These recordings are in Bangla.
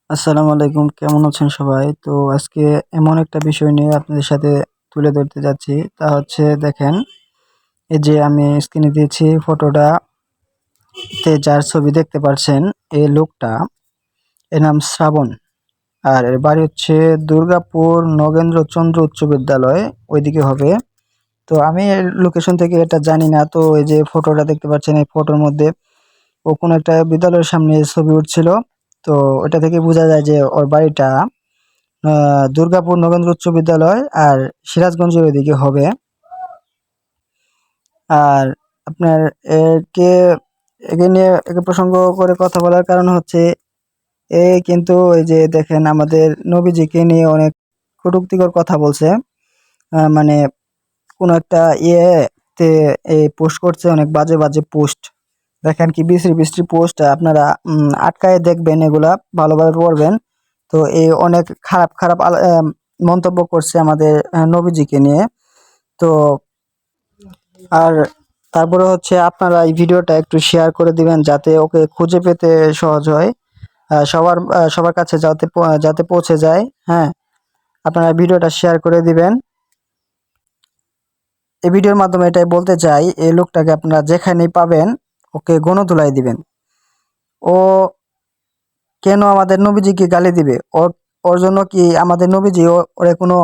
আসসালামু আলাইকুম। কেমন আছেন সবাই? তো আজকে এমন একটা বিষয় নিয়ে আপনাদের সাথে তুলে ধরতে যাচ্ছি। তা হচ্ছে দেখেন, এই যে আমি স্ক্রিনে দিয়েছি ফটোটা তে যার ছবি দেখতে পারছেন, এই লোকটা এর নাম শ্রাবণ। আর এর বাড়ি হচ্ছে দুর্গাপুর নগেন্দ্রচন্দ্র উচ্চ বিদ্যালয়, ওইদিকে হবে। তো আমি এর লোকেশন থেকে এটা জানি না। তো এই যে ফটোটা দেখতে পাচ্ছেন, এই ফটোর মধ্যে ও কোনো একটা বিদ্যালয়ের সামনে ছবি উঠছিল। তো ওটা থেকে বোঝা যায় যে ওর বাড়িটা দুর্গাপুর নগেন্দ্র উচ্চ বিদ্যালয় আর সিরাজগঞ্জের ওইদিকে হবে। আর আপনার একে একে নিয়ে একে প্রসঙ্গ করে কথা বলার কারণ হচ্ছে কিন্তু এই যে দেখেন আমাদের নবীজিকে নিয়ে অনেক কটূক্তিকর কথা বলছে। মানে কোনো একটা তে এই পোস্ট করছে, অনেক বাজে বাজে পোস্ট। দেখেন কি বিশ্রী বিশ্রী পোস্ট, আপনারা আটকায় দেখবেন, এগুলা ভালোভাবে পড়বেন। তো এই অনেক খারাপ খারাপ মন্তব্য করছে আমাদের নবীজিকে নিয়ে। তো আর তারপরে হচ্ছে আপনারা এই ভিডিওটা একটু শেয়ার করে দিবেন যাতে ওকে খুঁজে পেতে সহজ হয়। সবার কাছে যাতে পৌঁছে যায়। হ্যাঁ, আপনারা ভিডিওটা শেয়ার করে দিবেন। এই ভিডিওর মাধ্যমে এটাই বলতে চাই, এই লোকটাকে আপনারা যেখানেই পাবেন ওকে গণধোলাই দিবেন। ও কেন আমাদের নবীজিকে গালি দিবে? ওর ওর জন্য কি আমাদের নবীজি ওরে কোনো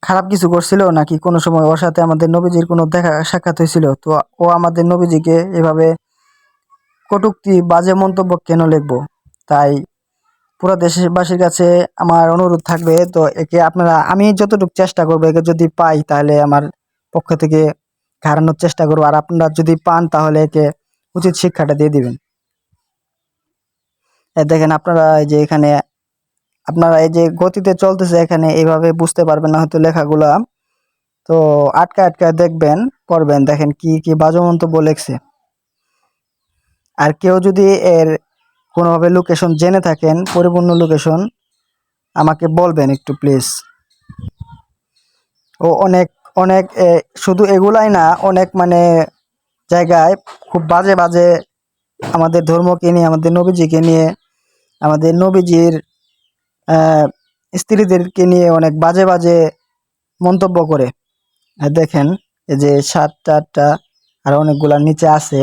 খারাপ কিছু করছিল, নাকি কোনো সময় ওর সাথে আমাদের নবীজির কোনো দেখা সাক্ষাৎ হয়েছিল? তো ও আমাদের নবীজিকে এভাবে কটূক্তি বাজে মন্তব্য কেন লিখবো? তাই পুরো দেশবাসীর কাছে আমার অনুরোধ থাকবে, তো একে আপনারা, আমি যতটুকু চেষ্টা করবো একে যদি পাই তাহলে আমার পক্ষ থেকে হারানোর চেষ্টা করবো, আর আপনারা যদি পান তাহলে একে উচিত শিক্ষাটা দিয়ে দিবেন। দেখেন আপনারা এই যে এখানে, আপনারা এই যে গতিতে চলতেছে এখানে এইভাবে বুঝতে পারবেন না হয়তো লেখাগুলা। তো আটকা আটকা দেখবেন, পড়বেন, দেখেন কি কি বাজে মন্তব্য লেখছে। আর কেউ যদি এর কোনোভাবে লোকেশন জেনে থাকেন, পরিপূর্ণ লোকেশন, আমাকে বলবেন একটু প্লিজ। ও অনেক অনেক শুধু এগুলাই না, অনেক মানে জায়গায় খুব বাজে বাজে আমাদের ধর্মকে নিয়ে, আমাদের নবীজিকে নিয়ে, আমাদের নবীজির আহ, স্ত্রীদেরকে নিয়ে অনেক বাজে বাজে মন্তব্য করে। আর দেখেন এই যে সাতটা আটটা আর অনেকগুলা নিচে আছে,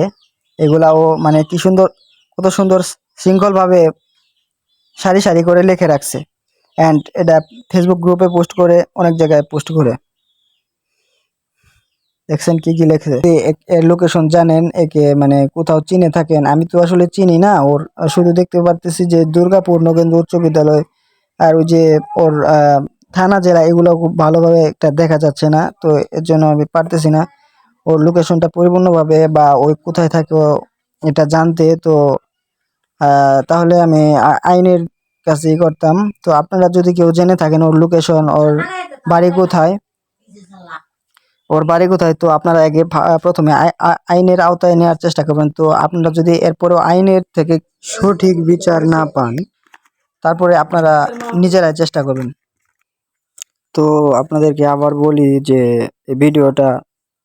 এগুলাও মানে কি সুন্দর, কত সুন্দর শৃঙ্খলভাবে সারি সারি করে লিখে রাখছে। অ্যান্ড এটা ফেসবুক গ্রুপে পোস্ট করে, অনেক জায়গায় পোস্ট করে। দেখছেন কি কি লেখে? এর লোকেশন জানেন, একে মানে কোথাও চিনে থাকেন, আমি তো আসলে চিনি না ওর। শুধু দেখতে পারতেছি যে দুর্গাপুর নগেন্দ্র উচ্চ বিদ্যালয়, আর ওই যে ওর থানা জেলা, এগুলো খুব ভালোভাবে একটা দেখা যাচ্ছে না, তো এর জন্য আমি পারতেছি না ওর লোকেশনটা পরিপূর্ণভাবে বা ওই কোথায় থাকে এটা জানতে। তো তাহলে আমি আইনের কাছেই করতাম। তো আপনারা যদি কেউ জেনে থাকেন ওর লোকেশন, ওর বাড়ি কোথায়, তো আপনারা আগে প্রথমে আইনের আওতায় নেওয়ার চেষ্টা করবেন। তো আপনারা যদি এরপরেও আইনের থেকে সঠিক বিচার না পান, তারপরে আপনারা নিজেরাই চেষ্টা করবেন। তো আপনাদেরকে আবার বলি যে এই ভিডিওটা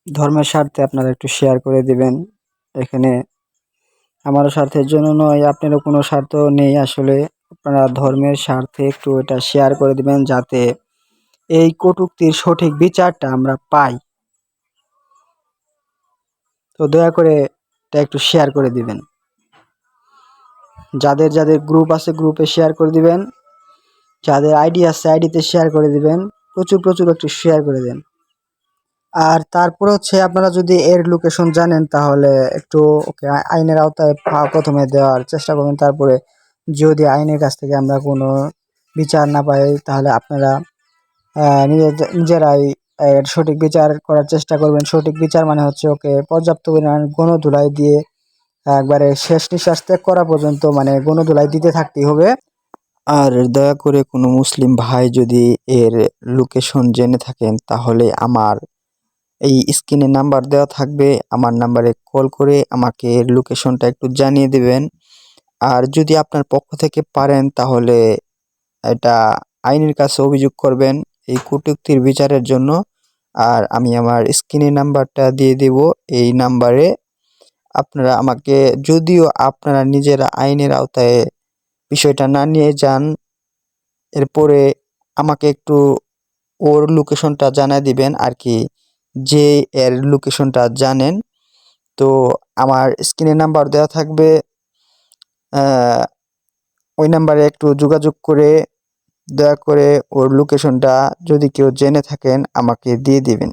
ধর্মের স্বার্থে আপনারা একটু শেয়ার করে দিবেন। এখানে আমারও স্বার্থের জন্য নয়, আপনারও কোনো স্বার্থ নেই আসলে। আপনারা ধর্মের স্বার্থে একটু এটা শেয়ার করে দিবেন যাতে এই কটূক্তির সঠিক বিচারটা আমরা পাই। তো দয়া করে এটা একটু শেয়ার করে দিবেন। যাদের যাদের গ্রুপ আছে গ্রুপে শেয়ার করে দিবেন, যাদের আইডি আছে আইডিতে শেয়ার করে দিবেন। প্রচুর প্রচুর একটু শেয়ার করে দেন। আর তারপরে হচ্ছে আপনারা যদি এর লোকেশন জানেন তাহলে একটু ওকে আইনের আওতায় প্রথমে দেওয়ার চেষ্টা করবেন। তারপরে যদি আইনের কাছ থেকে আমরা কোনো বিচার না পাই তাহলে আপনারা নিজেরাই এর সঠিক বিচার করার চেষ্টা করবেন। সঠিক বিচার মানে হচ্ছে ওকে পর্যাপ্ত পরিমাণ গণধোলাই দিয়ে একবারে শেষ নিঃশ্বাস ত্যাগ করা পর্যন্ত মানে গণধোলাই দিতে থাকতেই হবে। আর দয়া করে কোনো মুসলিম ভাই যদি এর লোকেশন জেনে থাকেন তাহলে আমার এই স্ক্রিনে নাম্বার দেওয়া থাকবে, আমার নাম্বারে কল করে আমাকে এর লোকেশনটা একটু জানিয়ে দেবেন। আর যদি আপনার পক্ষ থেকে পারেন তাহলে এটা আইনের কাছে অভিযোগ করবেন এই কটূক্তির বিচারের জন্য। আর আমি আমার স্ক্রিনে নাম্বারটা দিয়ে দেব, এই নাম্বারে আপনারা আমাকে, যদিও আপনারা নিজেরা আইনের আওতায় বিষয়টা না নিয়ে যান। এরপরে আমাকে একটু ওর লোকেশনটা জানায় দিবেন আর কি, যে এর লোকেশনটা জানেন। তো আমার স্ক্রিনে নাম্বার দেওয়া থাকবে, ওই নাম্বারে একটু যোগাযোগ করে দয়া করে ওর লোকেশনটা যদি কেউ জেনে থাকেন আমাকে দিয়ে দিবেন।